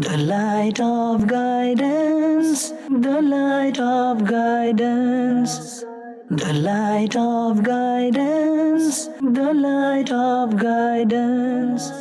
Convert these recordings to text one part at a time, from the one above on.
The light of guidance, the light of guidance, the light of guidance, the light of guidance.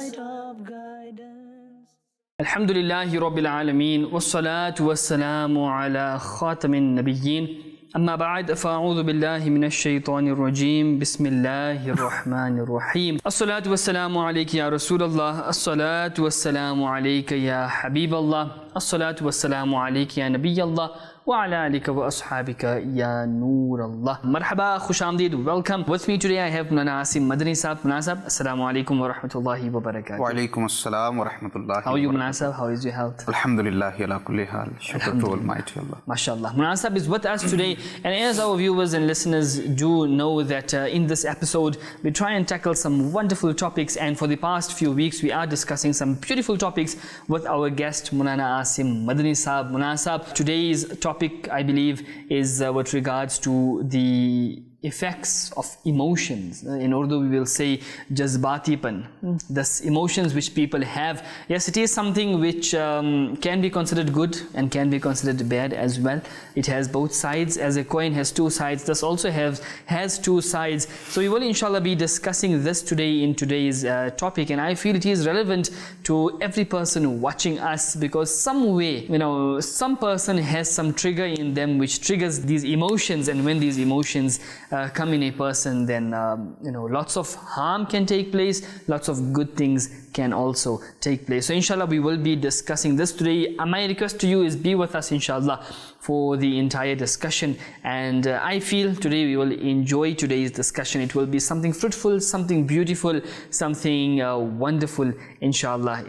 Alhamdulillahi Rabbil Alameen, wassalatu wassalamu ala khatamin nabiyyin. أما بعد فأعوذ بالله من الشيطان الرجيم بسم الله الرحمن الرحيم الصلاة والسلام عليك يا رسول الله الصلاة والسلام عليك يا حبيب الله الصلاة والسلام عليك يا نبي الله وعلى آلك وأصحابك يا نور الله مرحبا خوش آمدید. Welcome. With me today I have Mulana Asim Madani Sahab. Mulana Sahab, Assalamu alaikum wa rahmatullahi wa barakatuh. Wa alaikum assalam wa rahmatullahi. How are you, Mulana Sahab? How is your health? Alhamdulillah ala kulli hal. Shukr to Almighty Allah. MashaAllah. Mulana Sahab is with us today, and as our viewers and listeners do know that in this episode we try and tackle some wonderful topics, and for the past few weeks we are discussing some beautiful topics with our guest Mulana Asim Madani Sahab. Mulana Sahab, today's topic I believe is with regards to the effects of emotions. In Urdu we will say jazbatipan, thus emotions which people have. Yes, it is something which can be considered good and can be considered bad as well. It has both sides, as a coin has two sides, thus also has two sides. So we will inshallah be discussing this today in today's topic, and I feel it is relevant to every person watching us, because some way, some person has some trigger in them which triggers these emotions, and when these emotions come in a person, then lots of harm can take place, lots of good things can also take place. So inshallah we will be discussing this today. My request to you is be with us inshallah for the entire discussion, and I feel today we will enjoy today's discussion. It will be something fruitful, something beautiful, something wonderful, inshallah.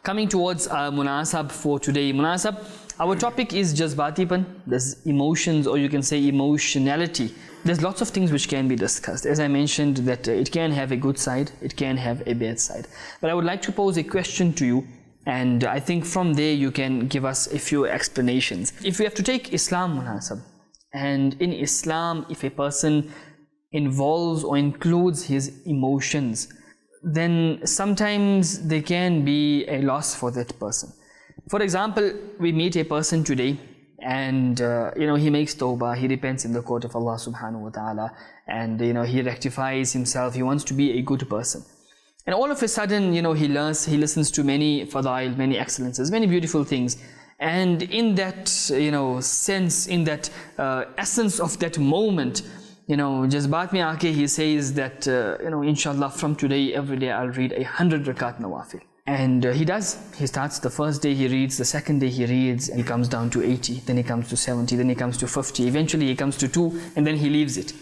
Coming towards munasab for today. Munasab, our topic is jazbatipan, there's emotions, or you can say emotionality. There's lots of things which can be discussed. As I mentioned, that it can have a good side, it can have a bad side. But I would like to pose a question to you, and I think from there you can give us a few explanations. If we have to take Islam, Munasab, and in Islam, if a person involves or includes his emotions, then sometimes there can be a loss for that person. For example, we meet a person today, and he makes tawbah, he repents in the court of Allah subhanahu wa ta'ala, and he rectifies himself, he wants to be a good person. And all of a sudden, he listens to many fadail, many excellences, many beautiful things. And in that, sense, in that essence of that moment, jazbaat mein aake he says that, inshallah from today, every day I'll read 100 rakat nawafil. And he does. He starts the first day, he reads, the second day he reads, and he comes down to 80, then he comes to 70, then he comes to 50, eventually he comes to 2, and then he leaves it.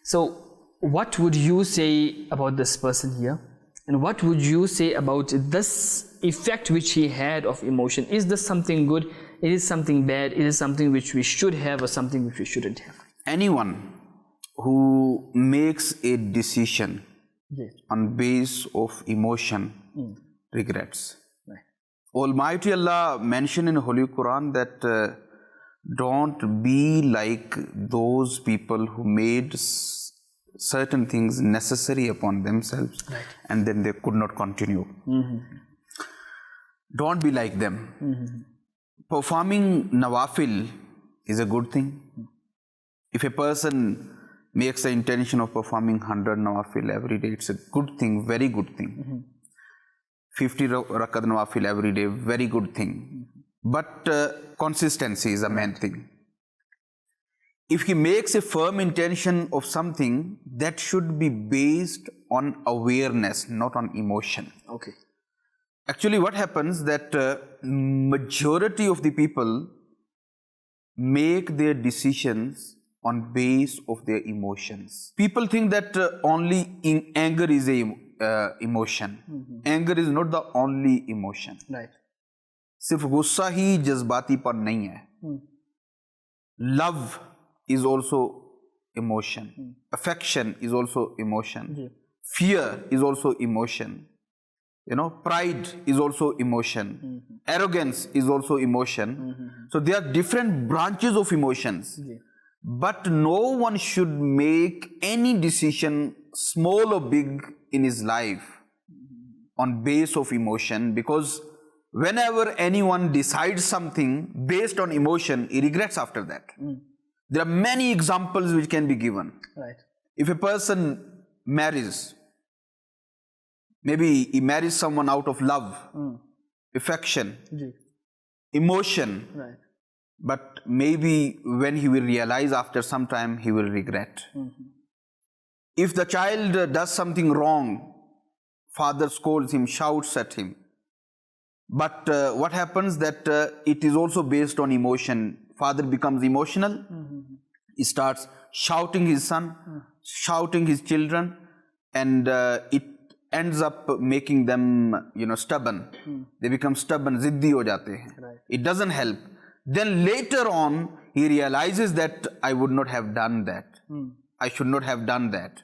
So what would you say about this person here? And what would you say about this effect which he had of emotion? Is this something good? Is it something bad? Is it something which we should have or something which we shouldn't have? Anyone who makes a decision on base of emotion regrets. Right. Almighty Allah mentioned in Holy Quran that don't be like those people who made certain things necessary upon themselves, right, and then they could not continue. Don't be like them. Performing nawafil is a good thing. If a person makes the intention of performing 100 nawafil every day, it's a good thing, very good thing. 50 rakat nawafil every day, very good thing. But consistency is the main thing. If he makes a firm intention of something, that should be based on awareness, not on emotion. Okay. Actually, what happens that majority of the people make their decisions on base of their emotions. People think that only anger is a emotion. Anger is not the only emotion. Right. सिर्फ गुस्सा ही जज्बाती पर नहीं है. Love is also emotion. Affection is also emotion. Fear is also emotion. Pride is also emotion. Arrogance is also emotion. So there are different branches of emotions. But no one should make any decision, small or big, in his life on base of emotion, because whenever anyone decides something based on emotion, he regrets after that. There are many examples which can be given. Right. If a person marries, maybe he marries someone out of love, affection, emotion, Right. but maybe when he will realize after some time, he will regret. If the child does something wrong, father scolds him, shouts at him. But what happens that it is also based on emotion. Father becomes emotional. He starts shouting his son, shouting his children, and it ends up making them, stubborn. They become stubborn, ziddi ho jate hain. Right. It doesn't help. Then later on, he realizes that I would not have done that. I should not have done that.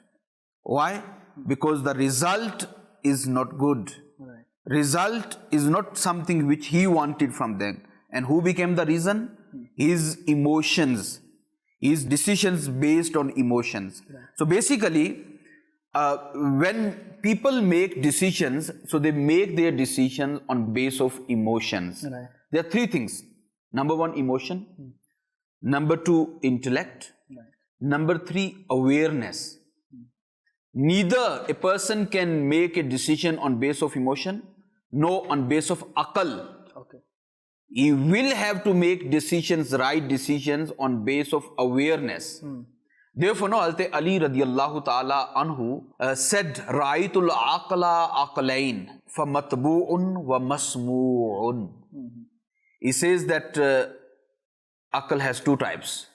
Why? Because the result is not good. Right. Result is not something which he wanted from them. And who became the reason? His emotions, his decisions based on emotions. Right. So basically, when people make decisions, so they make their decisions on base of emotions. Right. There are three things. Number one, emotion. Number two, intellect. Right. Number three, awareness. Neither a person can make a decision on base of emotion, nor on base of akal. Okay. He will have to make decisions, right decisions on base of awareness. Therefore, no, Ali radiallahu ta'ala anhu said, Ra'aytul aqla aqlain fa matbu'un wa masmu'un. He says that akal has two types.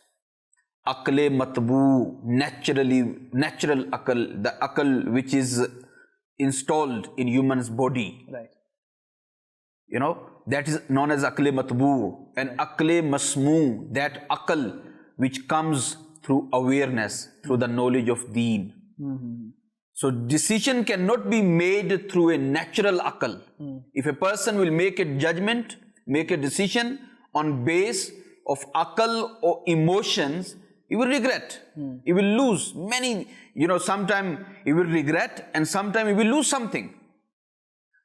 Akle matbu, natural akal, the akal which is installed in human's body. Right. That is known as akle matbu. And akle masmu, that akal which comes through awareness, through the knowledge of deen. So decision cannot be made through a natural akal. If a person will make a judgment, make a decision on base of akal or emotions, he will regret. He will lose many, sometime he will regret and sometime he will lose something.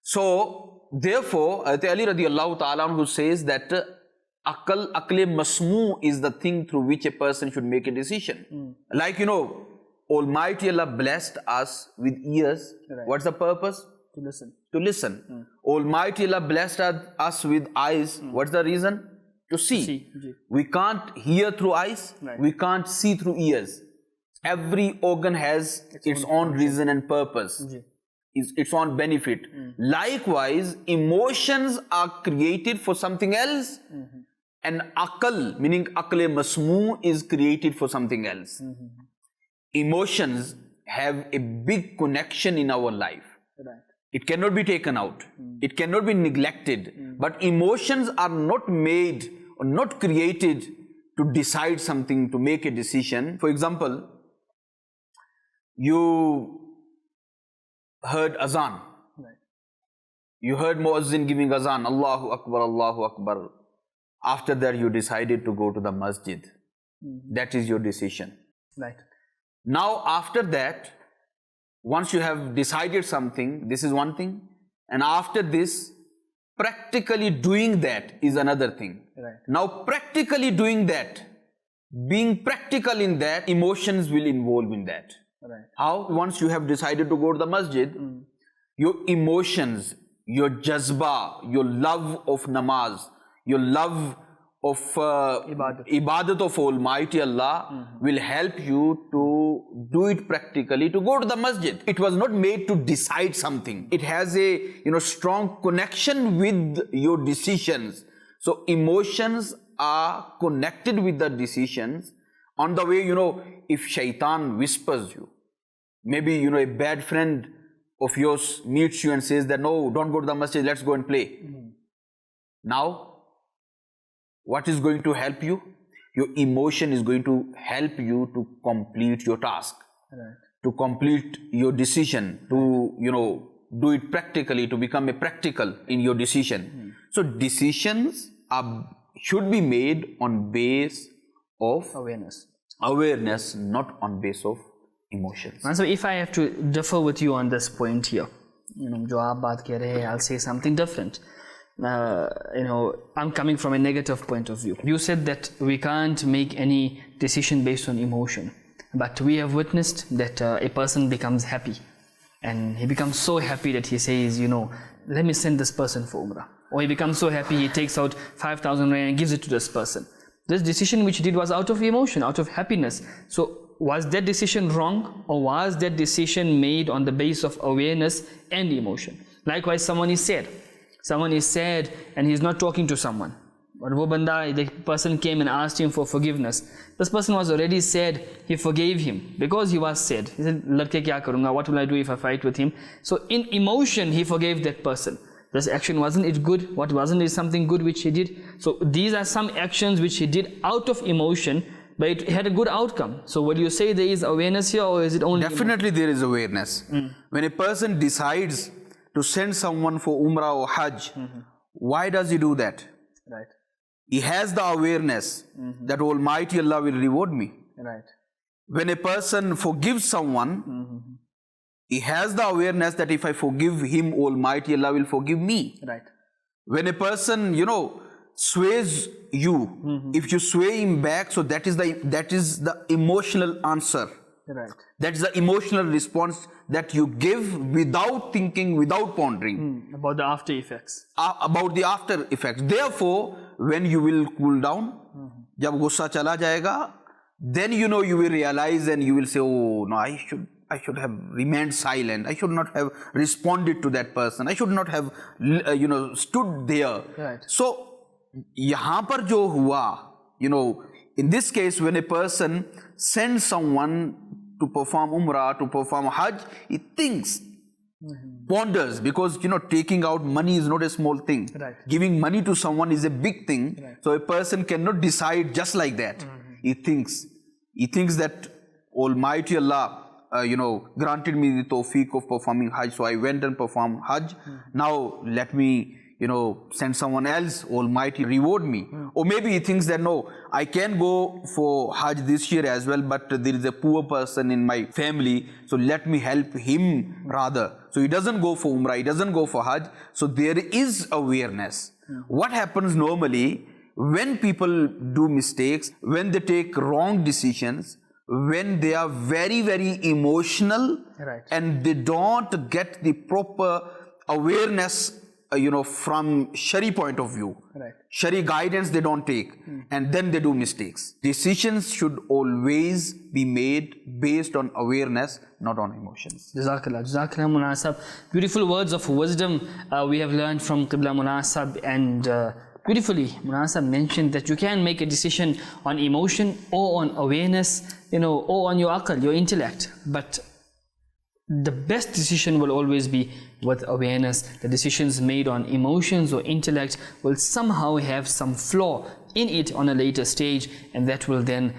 So, therefore, Ali radiallahu ta'ala who says that akle masmu is the thing through which a person should make a decision. Like, Almighty Allah blessed us with ears. Right. What's the purpose? To listen. To listen. Almighty Allah blessed us with eyes. What's the reason? To see. We can't hear through eyes. Right. We can't see through ears. Every organ has its own reason and purpose. Its own benefit. Likewise, emotions are created for something else. And akal, meaning akle masmu, is created for something else. Emotions have a big connection in our life. Right. It cannot be taken out. It cannot be neglected. But emotions are not made or not created to decide something, to make a decision. For example, you heard azan. Right. You heard muazzin giving azan, Allahu Akbar, Allahu Akbar. After that, you decided to go to the masjid. That is your decision. Right. Now, after that, once you have decided something, this is one thing. And after this, practically doing that is another thing. Right. Now, practically doing that, being practical in that, emotions will involve in that. Right. How? Once you have decided to go to the masjid, your emotions, your jazba, your love of namaz, your love of ibadat of Almighty Allah will help you to do it practically, to go to the masjid. It was not made to decide something. It has a strong connection with your decisions. So emotions are connected with the decisions. On the way, if shaitan whispers you, maybe a bad friend of yours meets you and says that no, don't go to the masjid, let's go and play. Now, what is going to help you? Your emotion is going to help you to complete your task, Right. to complete your decision, to do it practically, to become a practical in your decision. So decisions should be made on base of Awareness. not on base of emotions. And so if I have to differ with you on this point here, जो आप बात कह रहे हैं, I'll say something different. I'm coming from a negative point of view. You said that we can't make any decision based on emotion, but we have witnessed that a person becomes happy, and he becomes so happy that he says, let me send this person for Umrah. Or he becomes so happy he takes out 5,000 rand and gives it to this person. This decision which he did was out of emotion, out of happiness. So was that decision wrong, or was that decision made on the basis of awareness and emotion? Likewise, someone is sad and he's not talking to someone. But the person came and asked him for forgiveness. This person was already sad. He forgave him because he was sad. He said, "Ladke kya karunga? What will I do if I fight with him?" So in emotion, he forgave that person. This action, wasn't it good? What wasn't it something good which he did? So these are some actions which he did out of emotion, but it had a good outcome. So would you say there is awareness here, or is it only Definitely there is awareness. When a person decides to send someone for Umrah or Hajj, why does he do that? Right. He has the awareness that Almighty Allah will reward me. Right. When a person forgives someone, he has the awareness that if I forgive him, Almighty Allah will forgive me. Right. When a person, sways you, if you sway him back, so that is the emotional answer. Right. That is the emotional response that you give without thinking, without pondering. About the after effects. About the after effects. Therefore, when you will cool down, jab gussa chala jayega, then you will realize and you will say, oh no, I should have remained silent. I should not have responded to that person. I should not have, stood there. Right. So, yahan par jo hua, in this case, when a person sends someone to perform Umrah, to perform Hajj, he thinks, ponders, because taking out money is not a small thing. Right. Giving money to someone is a big thing. Right. So a person cannot decide just like that. He thinks that Almighty Allah, granted me the tawfiq of performing Hajj, so I went and performed Hajj. Now let me send someone else, Almighty reward me. Or maybe he thinks that no, I can go for Hajj this year as well, but there is a poor person in my family, so let me help him rather. So he doesn't go for Umrah, he doesn't go for Hajj. So there is awareness. What happens normally when people do mistakes, when they take wrong decisions, when they are very, very emotional, Right. and they don't get the proper awareness from Shari point of view. Right. Shari guidance they don't take, and then they do mistakes. Decisions should always be made based on awareness, not on emotions. Jazakallah Munasab. Beautiful words of wisdom we have learned from Qibla Munasab, and beautifully Munasab mentioned that you can make a decision on emotion or on awareness, or on your aql, your intellect, but the best decision will always be with awareness. The decisions made on emotions or intellect will somehow have some flaw in it on a later stage, and that will then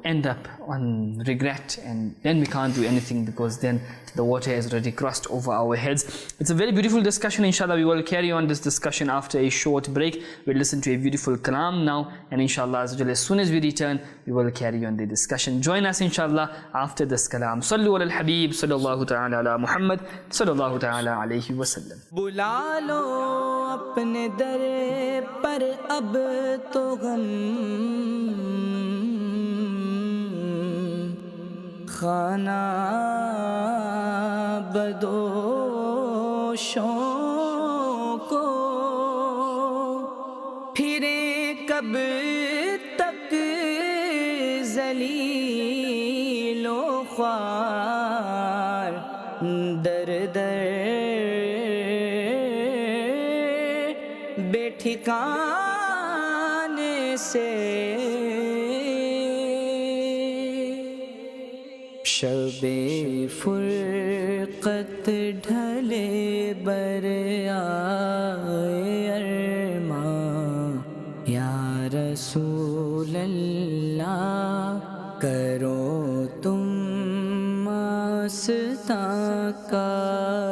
end up on regret, and then we can't do anything because then the water has already crossed over our heads. It's a very beautiful discussion. Inshallah, we will carry on this discussion after a short break. We'll listen to a beautiful kalam now, and inshallah as soon as we return, we will carry on the discussion. Join us inshallah after this kalam. Sallu ala al-Habib sallallahu ta'ala ala Muhammad sallallahu ta'ala alayhi wa sallam. बुला लो अपने दर पर अब तो गम खाना बदोशों को फिरे कब तक जलीलो ख्वार दर दर बेठिकाने से शबे फुरकत ढले बर आए अरमां या रसूल अल्लाह करो तुम आस्था का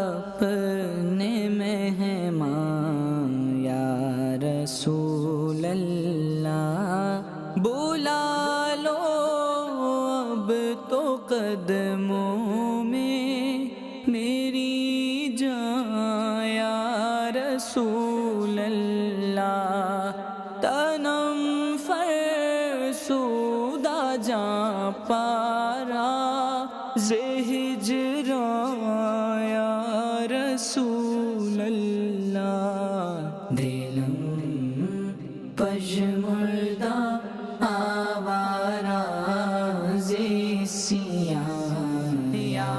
अपने मेहमान या रसूल अल्लाह बुला लो अब तो कदमों में मेरी जान या रसूल अल्लाह دلم پژمردہ آوارہ زیسیاں یا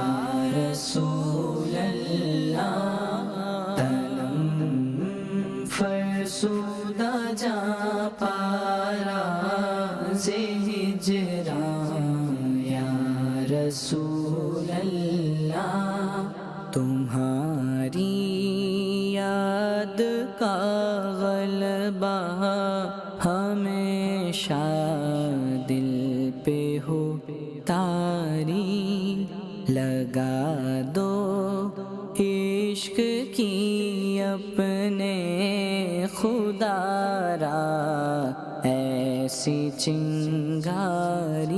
رسول اللہ تنم فرسودہ جا پارا ہجراں یا رسول اللہ تمہاری یاد کا غلبہ ہمیشہ دل پہ ہو تاری لگا دو عشق کی اپنے خدا را ایسی چنگاری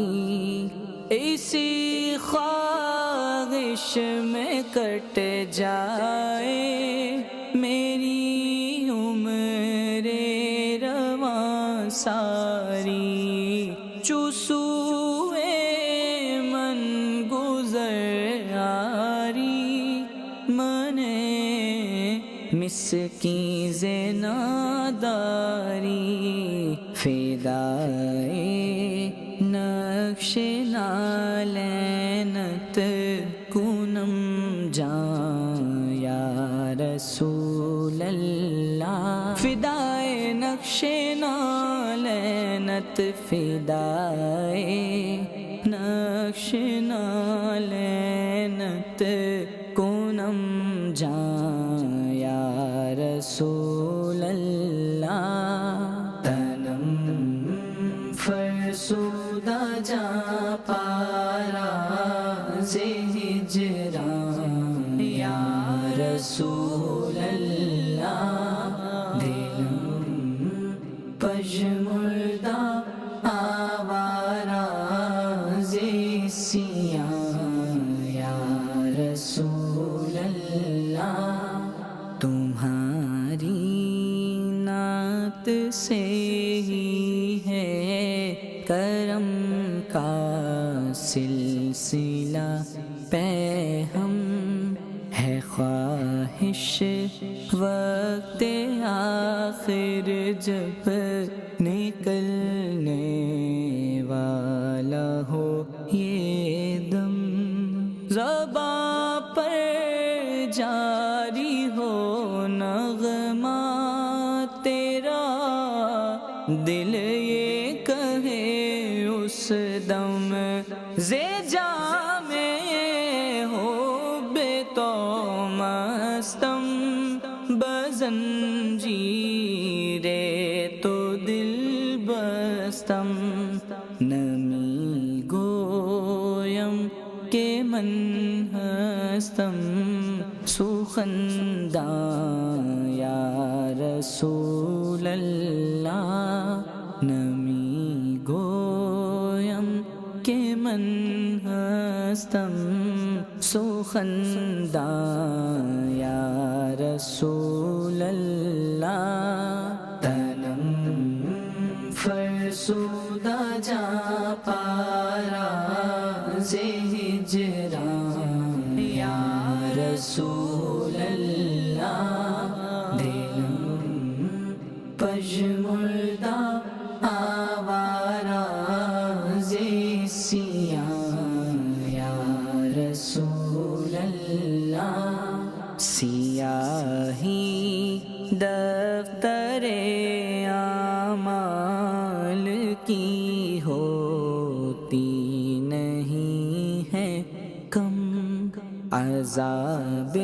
اسی خواہش میں کٹ جائے میری عمر رواں ساری چوسوئے من گزر آری منے مسکین زناداری فدائے نقش نالینت کنم جان یا رسول اللہ فدائے نقش نالینت فدائے نقش نالینت کنم جان یا رسول اللہ تنم فرسودہ جا پارا ہجراں یا رسول اللہ دلم پژمردہ آوارہ زیسیاں یا رسول اللہ تمہاری نعت سے ہی ہے کرم کا سلسلہ پہ ہم ہے خواہش وقت آخر جب نکلنے والا ہو یہ دم زباں پر جاری ہو نغمہ تیرا دل یہ کہے اس دم زے جام ہو بے تو مستم بزنجیرے تو دل بستم نمی گویم کہ من ہستم سوخنداں یا رسول اللہ نمی گویم کہ من ہستم سوخنداں یا رسول اللہ تنم فرسودہ جا پارا ہجراں یا رسول اللہ دلم پژمردہ آوارہ زیسیاں یا رسول اللہ سیاہی دفتر اعمال کی ہوتی نہیں ہے کم عذاب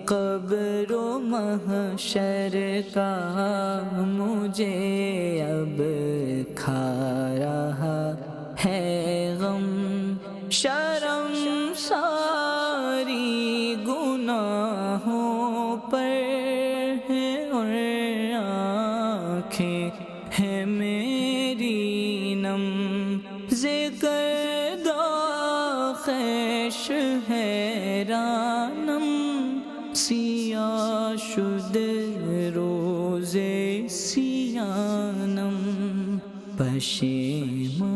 قبر و محشر کا مجھے اب کھا رہا ہے غم شرم ساری گناہوں پر ہے اور آنکھیں ہیں میری نم ذکر خیش حیرانم سیاہ شد روز سیانم پشیمانم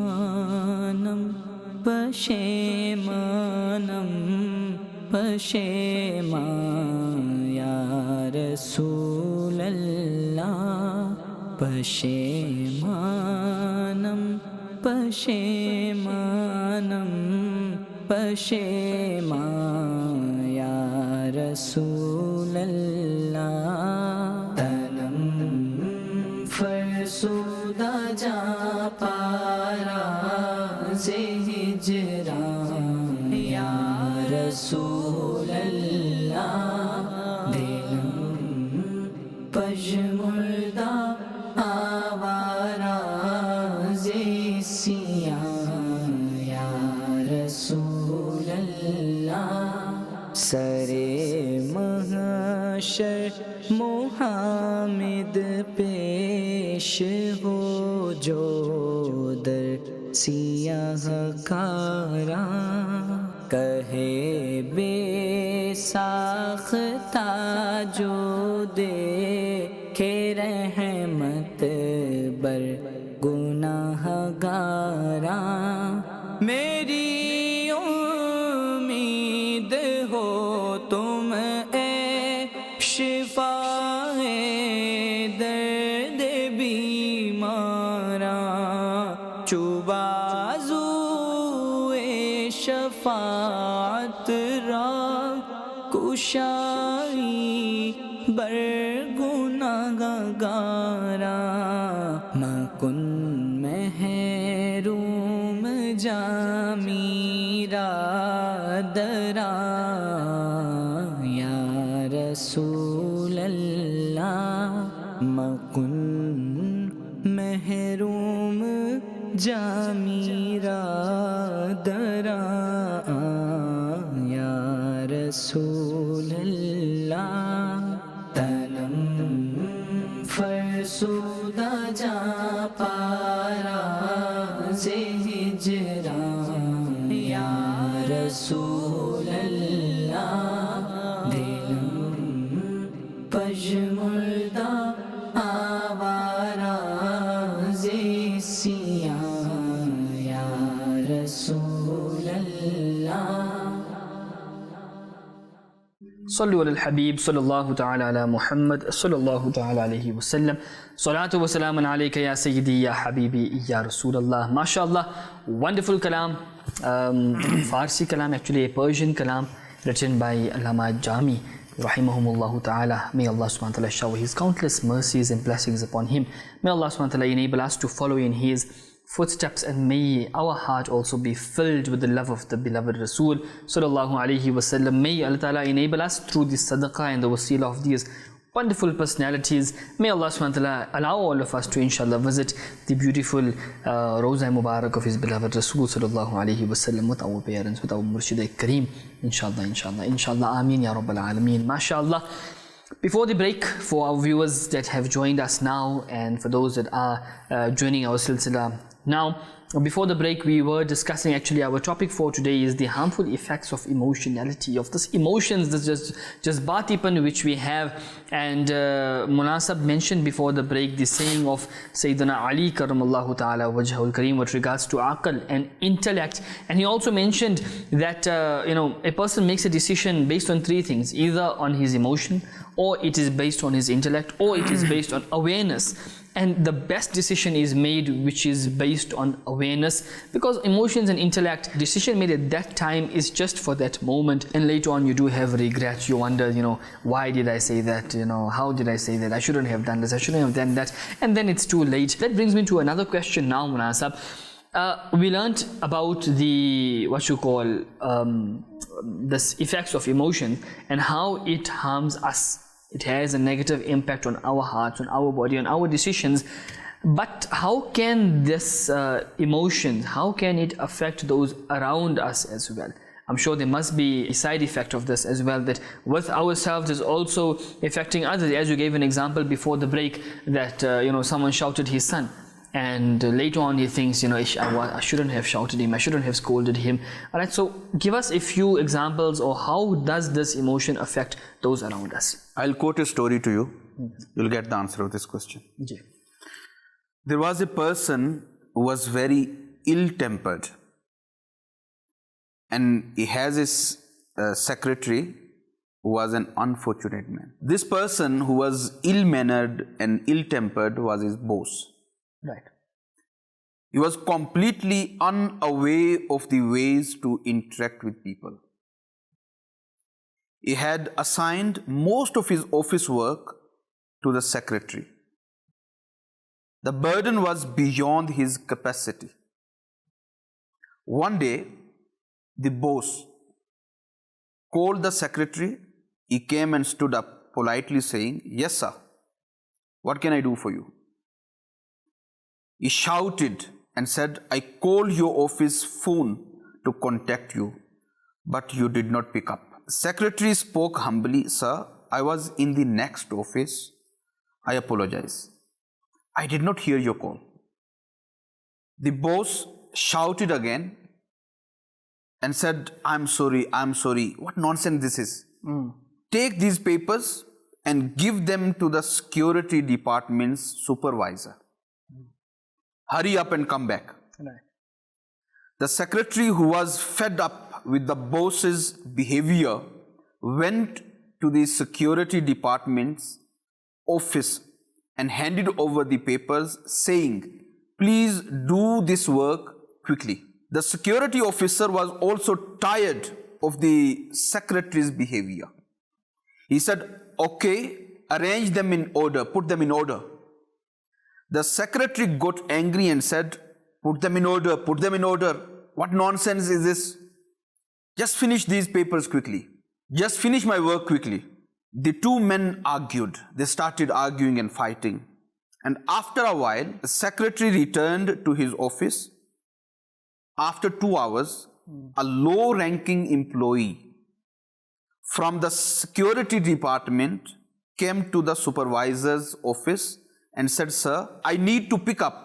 پشیمانم پشیمان یا رسول اللہ پشیمانم پشیمانم پشیمان یا رسول اللہ تنم فرسودہ جا پارا سے ہجران یا رسول اللہ دلم پژمردہ آوارہ زیسیاں یا رسول اللہ سرے محشر محمد پیش ہو جو در سیاہ کاراں کہے بے ساختہ جو دیکھے رحمت بر گناہ گاراں میری امید ہو تم اے شفائے درد بیماراں چوبازوئے شفاعت را کشائی بر گناہ گاراں مکن محروم جامیرا دراں یا رسول اللہ مکن محروم جامیرا دراں یا رسول اللہ تنم فرسودہ جا پارا سے ہجران یا رسول اللہ دلم پژمردہ آوارہ زیسیاں یا رسول اللہ صلو علی الحبیب صلی اللہ تعالی علی محمد صلی اللہ تعالی علیہ وسلم صلاۃ و سلام علیک یا سیدی یا حبیبی یا رسول اللہ. MashaAllah, wonderful kalam, Farsi kalam, actually a Persian kalam written by Allama Jami rahimahumullah ta'ala. May Allah subhanahu wa ta'ala shower his countless mercies and blessings upon him. May Allah subhanahu wa ta'ala enable us to follow in his footsteps, and may our heart also be filled with the love of the beloved Rasul sallallahu alaihi wasallam. May Allah ta'ala enable us through the sadaqah and the wasila of these wonderful personalities. May Allah subhanahu wa ta'ala allow all of us to inshallah visit the beautiful Rawza Mubarak of his beloved Rasul sallallahu alaihi wasallam with our parents, with our Murshid Kareem, inshallah, inshallah, inshallah, ameen ya rabbal alameen. MashaAllah. Before the break, for our viewers that have joined us now and for those that are joining our silsila now, before the break we were discussing, actually our topic for today is the harmful effects of emotionality, of this emotions, this just batipan which we have. And Munasab mentioned before the break the saying of Sayyidina Ali karamallahu ta'ala wajhul kareem with regards to aql and intellect, and he also mentioned that a person makes a decision based on three things: either on his emotion, or it is based on his intellect, or it is based on awareness. And the best decision is made which is based on awareness, because emotions and intellect, decision made at that time is just for that moment, and later on you do have regret. You wonder, why did I say that? How did I say that? I shouldn't have done this, I shouldn't have done that, and then it's too late. That brings me to another question now, Munasab. We learnt about the this effects of emotion and how it harms us. It has a negative impact on our hearts, on our body, on our decisions. But how can this emotion, how can it affect those around us as well? I'm sure there must be a side effect of this as well, that with ourselves is also affecting others. As you gave an example before the break, that someone shouted his son, and later on he thinks, I shouldn't have shouted him, I shouldn't have scolded him. Alright, so give us a few examples, or how does this emotion affect those around us? I'll quote a story to you. You'll get the answer of this question. Yeah. There was a person who was very ill-tempered, and he has his secretary who was an unfortunate man. This person who was ill-mannered and ill-tempered was his boss. Right. He was completely unaware of the ways to interact with people. He had assigned most of his office work to the secretary. The burden was beyond his capacity. One day, the boss called the secretary. He came and stood up politely saying, "Yes, sir. What can I do for you?" He shouted and said, "I called your office phone to contact you, but you did not pick up." Secretary spoke humbly, "Sir, I was in the next office. I apologize. I did not hear your call." The boss shouted again and said, I'm sorry. What nonsense this is. Take these papers and give them to the security department's supervisor. Hurry up and come back. Right. The secretary, who was fed up with the boss's behavior, went to the security department's office and handed over the papers, saying, "Please do this work quickly." The security officer was also tired of the secretary's behavior. He said, "Okay, arrange them in order, put them in order." The secretary got angry and said, "Put them in order, put them in order. What nonsense is this? Just finish these papers quickly. Just finish my work quickly." The two men argued. They started arguing and fighting. And after a while, the secretary returned to his office. After 2 hours, a low-ranking employee from the security department came to the supervisor's office and said, "Sir, I need to pick up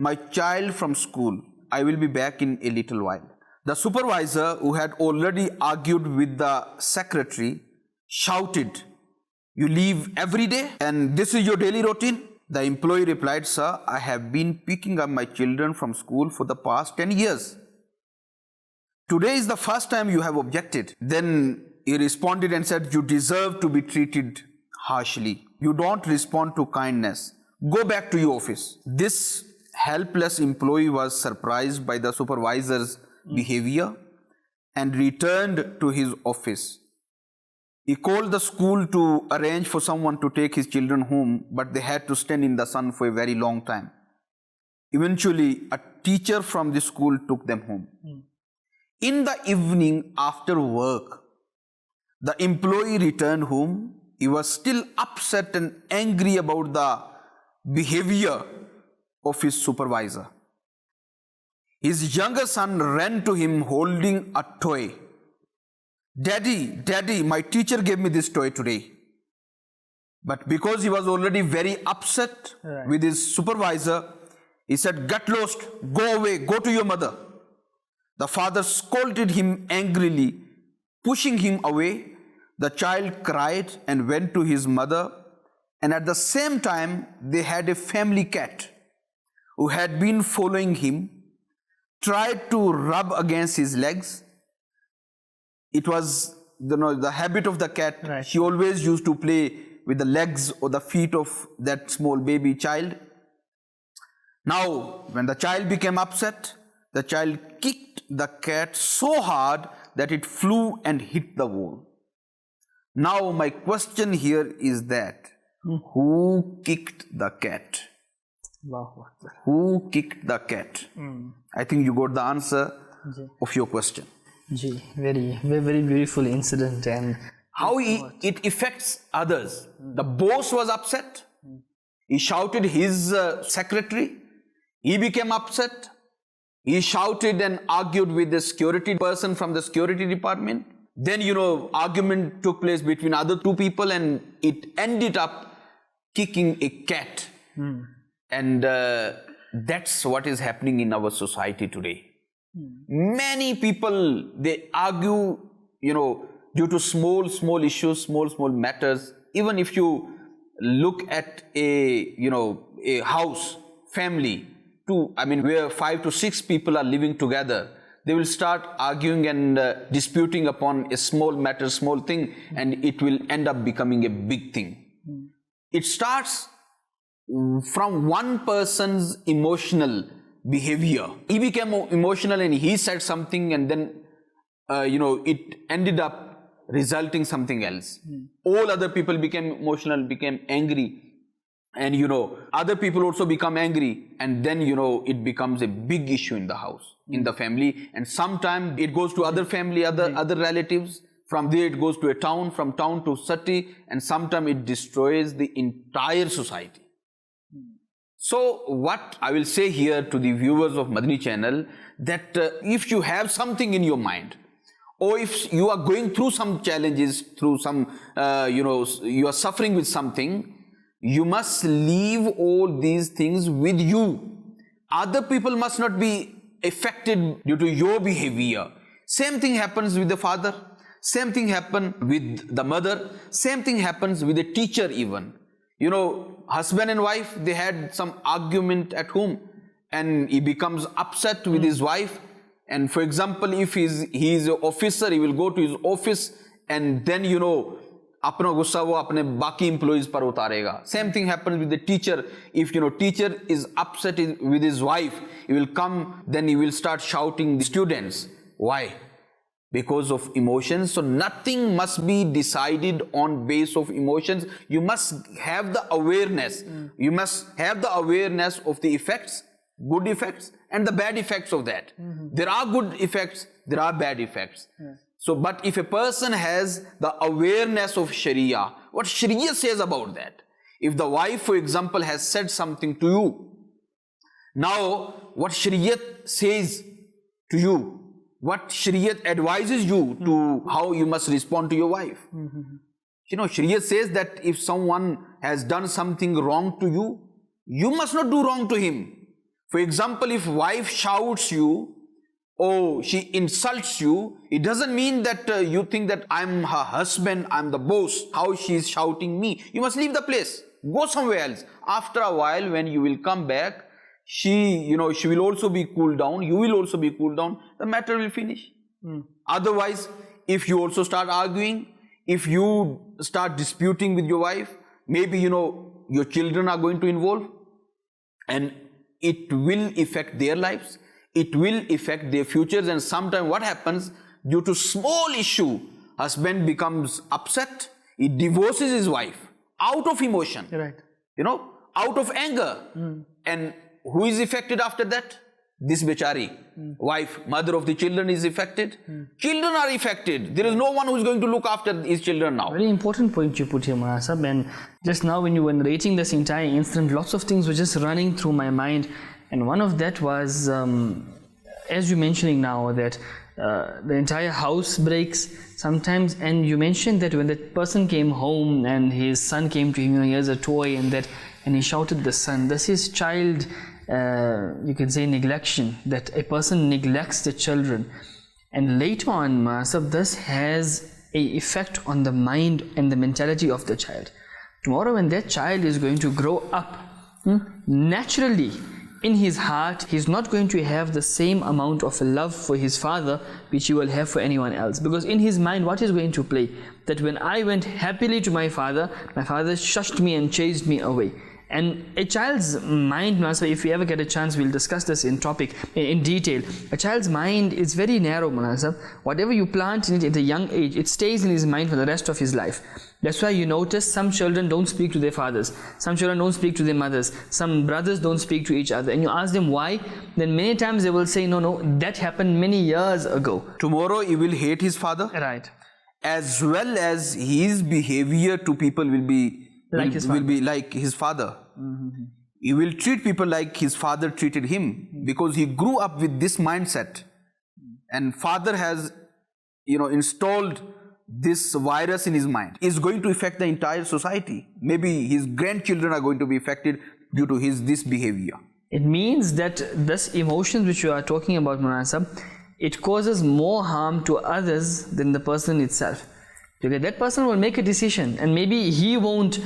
my child from school. I will be back in a little while." The supervisor, who had already argued with the secretary, shouted, "You leave every day and this is your daily routine?" The employee replied, "Sir, I have been picking up my children from school for the past 10 years. Today is the first time you have objected." Then he responded and said, "You deserve to be treated harshly. You don't respond to kindness. Go back to your office." This helpless employee was surprised by the supervisor's behavior and returned to his office. He called the school to arrange for someone to take his children home, but they had to stand in the sun for a very long time. Eventually, a teacher from the school took them home. In the evening after work, the employee returned home. He was still upset and angry about the behavior of his supervisor. His younger son ran to him holding a toy. Daddy, my teacher gave me this toy today." But because he was already very upset with his supervisor, he said, "Get lost, go away, go to your mother." The father scolded him angrily. Pushing him away, the child cried and went to his mother, and at the same time, they had a family cat who had been following him, tried to rub against his legs. It was the habit of the cat. Right. She always used to play with the legs or the feet of that small baby child. Now, when the child became upset, the child kicked the cat so hard that it flew and hit the wall. Now, my question here is that, who kicked the cat? Allahu Akbar. Who kicked the cat? I think you got the answer of your question. Gee, very, very, very beautiful incident. And how it affects others. The boss was upset. He shouted his secretary. He became upset. He shouted and argued with the security person from the security department. Then, argument took place between other two people, and it ended up kicking a cat. And that's what is happening in our society today. Many people, they argue, due to small issues, small matters. Even if you look at a house, family, where 5 to 6 people are living together, they will start arguing and disputing upon a small matter, small thing, and it will end up becoming a big thing. It starts from one person's emotional behavior. He became emotional and he said something, and then it ended up resulting something else. All other people became emotional, became angry, and other people also become angry, and then it becomes a big issue in the house, in the family, and sometimes it goes to other family, other relatives. From there it goes to a town, from town to city, and sometimes it destroys the entire society. So what I will say here to the viewers of Madani Channel, that if you have something in your mind, or if you are going through some challenges, through some, you are suffering with something, you must leave all these things with you. Other people must not be affected due to your behavior. Same thing happens with the father, same thing happens with the mother, same thing happens with the teacher even. Husband and wife, they had some argument at home, and he becomes upset with his wife. And for example, if he is an officer, he will go to his office, and then अपना गुस्सा वो अपने बाकी employees पर उतारेगा. Same thing happens with the teacher. If teacher is upset with his wife, he will come, then he will start shouting the students. Why? Because of emotions. So nothing must be decided on base of emotions. You must have the awareness. You must have the awareness of the effects, good effects and the bad effects of that. There are good effects, there are bad effects. So, but if a person has the awareness of Sharia, what Sharia says about that? If the wife, for example, has said something to you, now what Sharia says to you, what Sharia advises you to how you must respond to your wife. Sharia says that if someone has done something wrong to you, you must not do wrong to him. For example, if wife shouts you, or she insults you, it doesn't mean that you think that I'm her husband, I'm the boss, how she is shouting me. You must leave the place, go somewhere else. After a while, when you will come back, she will also be cooled down, you will also be cooled down, the matter will finish. Otherwise, if you also start arguing, if you start disputing with your wife, maybe your children are going to involve, and it will affect their lives, it will affect their futures. And sometimes what happens, due to small issue, husband becomes upset, he divorces his wife out of emotion, right? Out of anger. And who is affected after that? This bechari, wife, mother of the children is affected. Children are affected. There is no one who is going to look after his children now. Very important point you put here, Mulana Sahab. And just now when you were narrating this entire incident, lots of things were just running through my mind. And one of that was, as you're mentioning now, that the entire house breaks sometimes. And you mentioned that when that person came home and his son came to him, here's a toy, and he shouted the son. This is child, you can say, neglection, that a person neglects the children. And later on, Masab, this has an effect on the mind and the mentality of the child. Tomorrow when that child is going to grow up, naturally, in his heart, he's not going to have the same amount of love for his father which he will have for anyone else. Because in his mind, what is going to play? That when I went happily to my father shushed me and chased me away. And a child's mind, if we ever get a chance, we'll discuss this in detail. A child's mind is very narrow, Munasab. Whatever you plant in it at a young age, it stays in his mind for the rest of his life. That's why you notice some children don't speak to their fathers, some children don't speak to their mothers, some brothers don't speak to each other. And you ask them why, then many times they will say, no, that happened many years ago. Tomorrow he will hate his father. Right. As well as his behavior to people will be like his father. He will treat people like his father treated him, because he grew up with this mindset, and father has installed this virus in his mind. Is going to affect the entire society. Maybe his grandchildren are going to be affected due to this behavior. It means that this emotion which you are talking about, Munasab, it causes more harm to others than the person itself. Okay, that person will make a decision, and maybe he won't,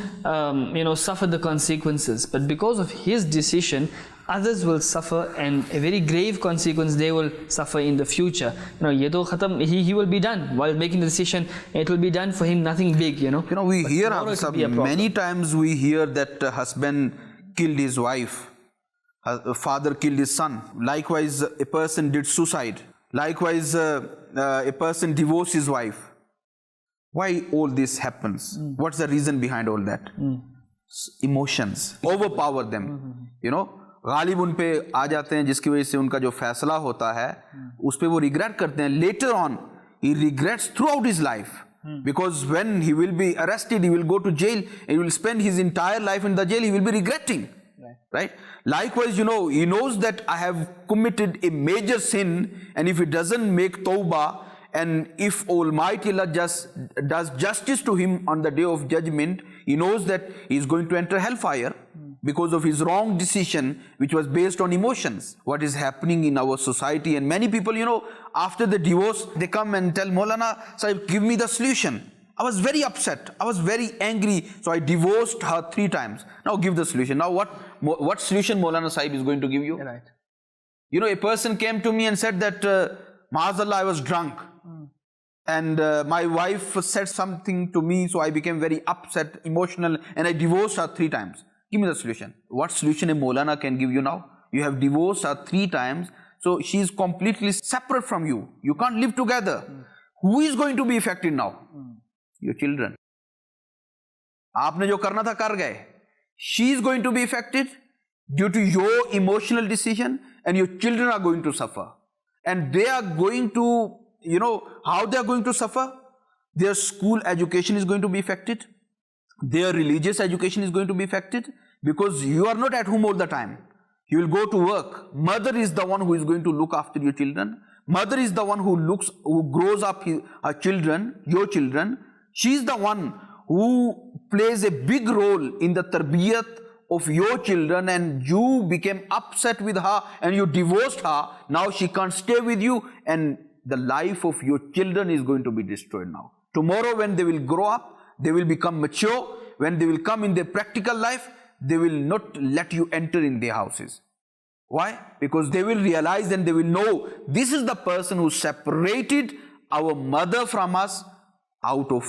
suffer the consequences. But because of his decision, others will suffer, and a very grave consequence they will suffer in the future. Ye to khatam, he will be done while making the decision. It will be done for him, nothing big. We hear many times we hear that husband killed his wife, father killed his son. Likewise, a person did suicide. Likewise, a person divorced his wife. Why all this happens? What's the reason behind all that? Emotions overpower them. Ghalib उन पे आ जाते हैं, जिसकी वजह से उनका जो फैसला होता है उस पे वो रिग्रेट करते हैं. Later on, he regrets throughout his life, because when he will be arrested, he will go to jail, and he will spend his entire life in the jail. He will be regretting, right? Likewise, he knows that I have committed a major sin, and if he doesn't make tawbah, and if Almighty Allah just does justice to him on the day of judgment, he knows that he is going to enter hellfire because of his wrong decision, which was based on emotions. What is happening in our society, and many people, after the divorce, they come and tell Maulana Sahib, give me the solution. I was very upset. I was very angry. So I divorced her 3 times. Now give the solution. Now what solution Maulana Sahib is going to give you? Right. A person came to me and said that, Maazallah, I was drunk. And my wife said something to me, so I became very upset, emotional, and I divorced her 3 times. Give me the solution. What solution a Maulana can give you now? You have divorced her 3 times, so she is completely separate from you. You can't live together. Who is going to be affected now? Your children. आपने जो करना था कर गए. She is going to be affected due to your emotional decision, and your children are going to suffer. And they are going to, how they are going to suffer? Their school education is going to be affected. Their religious education is going to be affected, because you are not at home all the time. You will go to work. Mother is the one who is going to look after your children. Mother is the one who grows up her children, your children. She is the one who plays a big role in the tarbiyat of your children, and you became upset with her and you divorced her. Now she can't stay with you, and the life of your children is going to be destroyed now. Tomorrow when they will grow up, they will become mature. When they will come in their practical life, they will not let you enter in their houses. Why? Because they will realize and they will know this is the person who separated our mother from us out of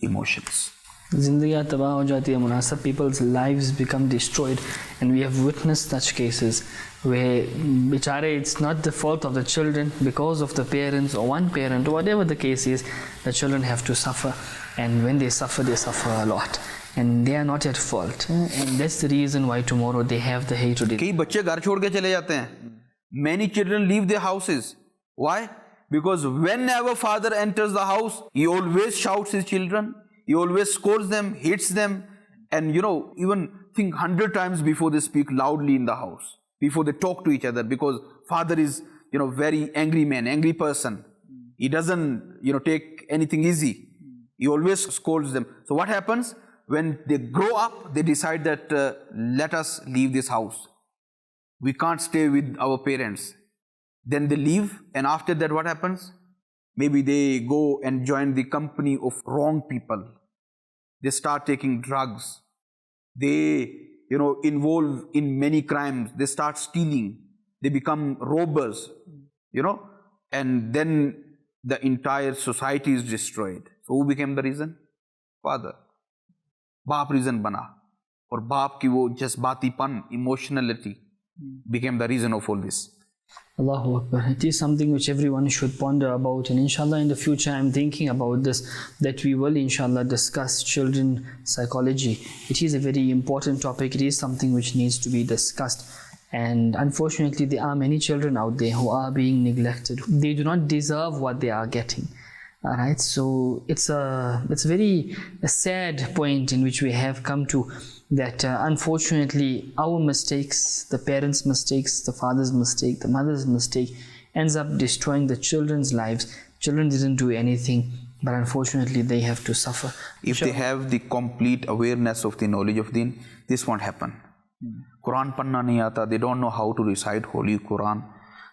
emotions. Zindagi tabah ho jati hai munasab, people's lives become destroyed, and we have witnessed such cases where bichare, it's not the fault of the children, because of the parents or one parent or whatever the case is, the children have to suffer, and when they suffer a lot, and they are not at fault, and that's the reason why tomorrow they have the hatred. कई बच्चे घर छोड़ के चले जाते हैं. Many children leave their houses. Why? Because whenever father enters the house, he always shouts his children. He always scolds them, hits them, and even think 100 times before they speak loudly in the house, before they talk to each other, because father is, very angry man, angry person. He doesn't, take anything easy. He always scolds them. So what happens? When they grow up, they decide that let us leave this house. We can't stay with our parents. Then they leave, and after that what happens? Maybe they go and join the company of wrong people. They start taking drugs. They, involve in many crimes. They start stealing. They become robbers, and then the entire society is destroyed. So who became the reason? Father. बाप reason बना, और बाप की वो जज्बातीपन, emotionality became the reason of all this. Allahu Akbar. It is something which everyone should ponder about, and inshallah in the future I'm thinking about this, that we will inshallah discuss children psychology. It is a very important topic. It is something which needs to be discussed, and unfortunately there are many children out there who are being neglected. They do not deserve what they are getting. Alright, so it's a very sad point in which we have come to, that unfortunately our mistakes, the parents' mistakes, the father's mistake, the mother's mistake, ends up destroying the children's lives. Children didn't do anything, but unfortunately they have to suffer. If they have the complete awareness of the knowledge of Deen, this won't happen. Quran panna nahi aata, they don't know how to recite Holy Quran.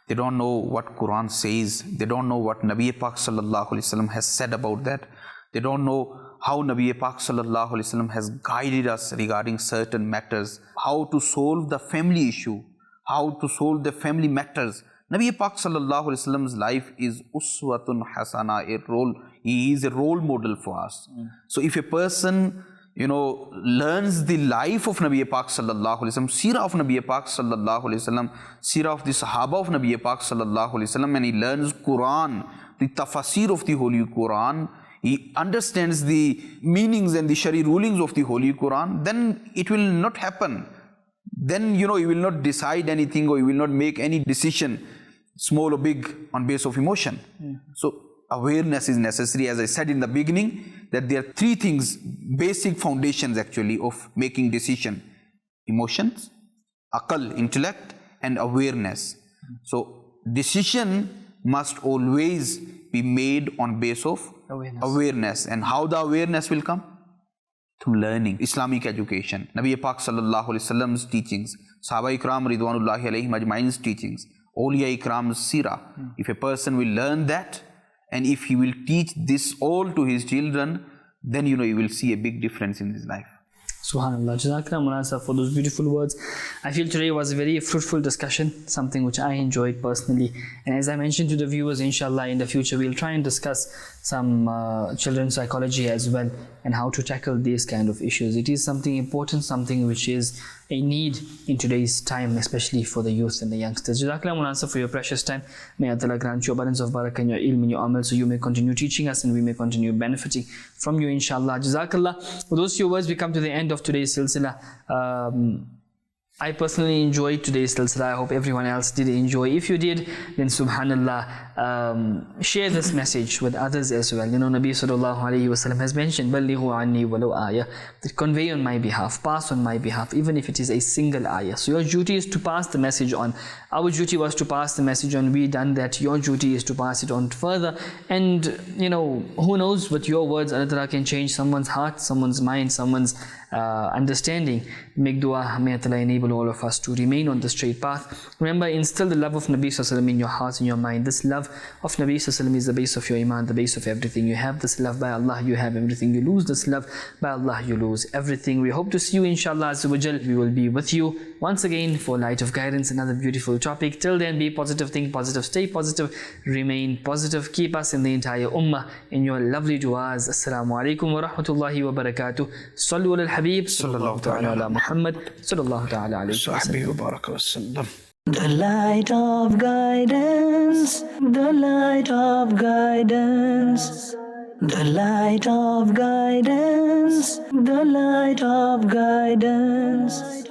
They don't know what Quran says. They don't know what Nabi Pak Sallallahu Alaihi Wasallam has said about that. They don't know how Nabi Pak Sallallahu Alaihi Wasallam has guided us regarding certain matters, how to solve the family issue, how to solve the family matters. Nabi Pak Sallallahu Alaihi Wasallam's life is uswatun hasana, he is a role model for us. So if a person, learns the life of Nabi Pak Sallallahu Alaihi Wasallam, seerah of Nabi Pak Sallallahu Alaihi Wasallam, seerah of the Sahaba of Nabi Pak Sallallahu Alaihi Wasallam, and he learns Quran, the tafasir of the Holy Quran, he understands the meanings and the Shari rulings of the Holy Quran, then it will not happen. Then, he will not decide anything, or he will not make any decision, small or big, on base of emotion. So awareness is necessary. As I said in the beginning, that there are three things, basic foundations actually of making decision: emotions, aql, intellect, and awareness. So decision must always be made on base of awareness. And how the awareness will come? Through learning Islamic education, Nabi Pak Sallallahu Alaihi Wasallam's teachings, Sahaba Ikram Ridwanullahi Alayhim Ajmain's teachings, Awliya Ikram's seerah. If a person will learn that, and if he will teach this all to his children, then he will see a big difference in his life. Subhanallah. Jazakallah Mulana for those beautiful words. I feel today was a very fruitful discussion, something which I enjoyed personally. And as I mentioned to the viewers, inshallah, in the future we'll try and discuss some children's psychology as well, and how to tackle these kind of issues. It is something important, something which is a need in today's time, especially for the youth and the youngsters. Jazakallah Mulana for your precious time. May Allah grant you abundance of barakah in your ilm, in your amal, so you may continue teaching us and we may continue benefiting from you, inshallah. Jazakallah. For those few words, we come to the end of today's silsila. I personally enjoyed today's silsila. I hope everyone else did enjoy. If you did, then subhanallah, share this message with others as well. Nabi Sallallahu Alaihi Wasallam has mentioned, Ballighu anni walau ayah, that convey on my behalf, pass on my behalf, even if it is a single ayah. So your duty is to pass the message on. Our duty was to pass the message on. We done that. Your duty is to pass it on further. And who knows, what your words, Allah Ta'ala can change someone's heart, someone's mind, someone's understanding. Make dua, may Allah enable all of us to remain on the straight path. Remember, instill the love of Nabi Sallallahu Alaihi Wasallam in your hearts, in your mind. This love of Nabi Sallallahu Alaihi Wasallam is the base of your iman, the base of everything. You have this love, by Allah you have everything. You lose this love, by Allah you lose everything. We hope to see you, inshallah azza wa jal. We will be with you once again for Light of Guidance, another beautiful topic. Till then, be positive, think positive, stay positive, remain positive. Keep us in the entire ummah in your lovely du'as. Assalamu alaikum wa rahmatullahi wa barakatuh. Sallu ala al-habib sallallahu ta'ala ala Muhammad sallallahu ta'ala alayhi wa sallam. The light of guidance, the light of guidance, the light of guidance, the light of guidance.